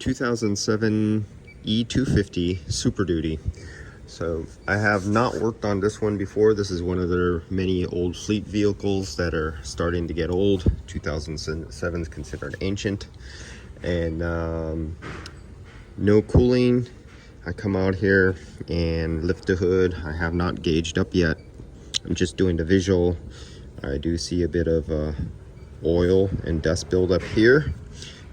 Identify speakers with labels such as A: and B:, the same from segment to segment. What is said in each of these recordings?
A: 2007 E250 Super Duty. So I have not worked on this one before. This is one of their many old fleet vehicles that are starting to get old. 2007 is considered ancient, and no cooling. I come out here and lift the hood. I have not gauged up yet. I'm just doing the visual. I do see a bit of oil and dust buildup here.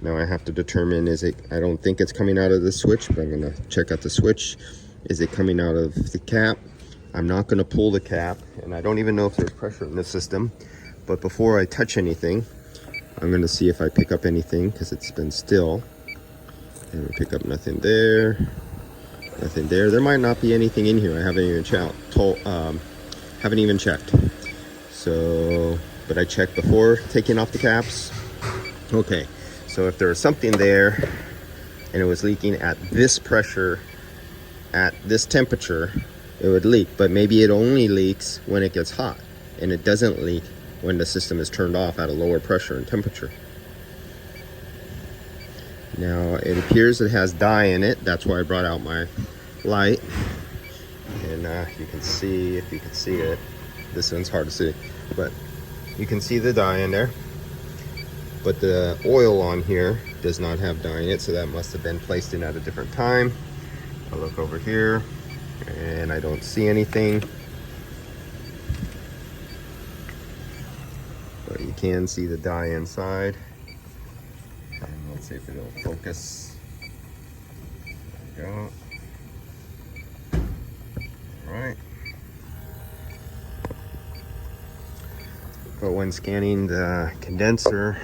A: Now I have to determine, is it, I don't think it's coming out of the switch, but I'm gonna check out the switch. Is it coming out of the cap? I'm not gonna pull the cap, and I don't even know if there's pressure in the system. But before I touch anything, I'm gonna see if I pick up anything, because it's been still. And we pick up nothing there, nothing there. There might not be anything in here. I haven't even checked. So, but I checked before taking off the caps. Okay, so if there was something there and it was leaking at this pressure, at this temperature, it would leak. But maybe it only leaks when it gets hot, and it doesn't leak when the system is turned off at a lower pressure and temperature. Now it appears it has dye in it. That's why I brought out my light. And you can see, if you can see it, this one's hard to see, but you can see the dye in there. But the oil on here does not have dye in it, so that must have been placed in at a different time. I look over here and I don't see anything, but you can see the dye inside. And let's see if it'll focus. There we go. All right. But when scanning the condenser,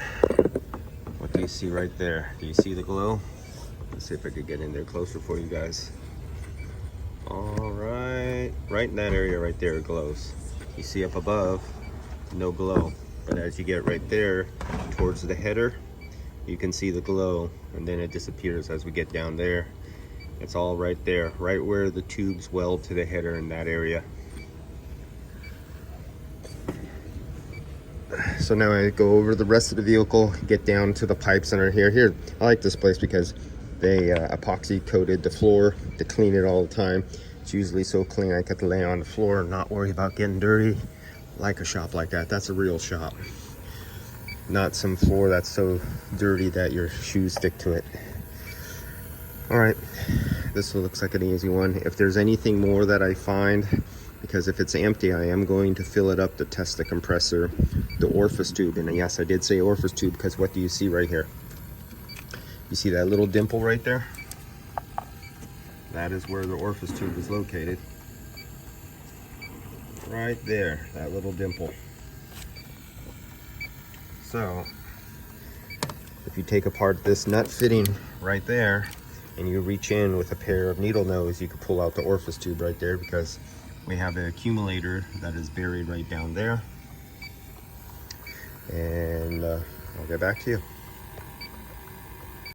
A: what do you see right there? Do you see the glow? Let's see if I could get in there closer for you guys. All right, right in that area right there, it glows. You see up above, no glow. But as you get right there towards the header, you can see the glow, and then it disappears as we get down there. It's all right there, right where the tubes weld to the header in that area. So now I go over the rest of the vehicle, get down to the pipes under here. Here, I like this place because they epoxy coated the floor to clean it all the time. It's usually so clean I get to lay on the floor and not worry about getting dirty. Like a shop like that. That's a real shop. Not some floor that's so dirty that your shoes stick to it. All right, this looks like an easy one. If there's anything more that I find, because if it's empty, I am going to fill it up to test the compressor, the orifice tube. And yes, I did say orifice tube, because what do you see right here? You see that little dimple right there? That is where the orifice tube is located. Right there, that little dimple. So, if you take apart this nut fitting right there, and you reach in with a pair of needle nose, you can pull out the orifice tube right there, because we have an accumulator that is buried right down there. And I'll get back to you.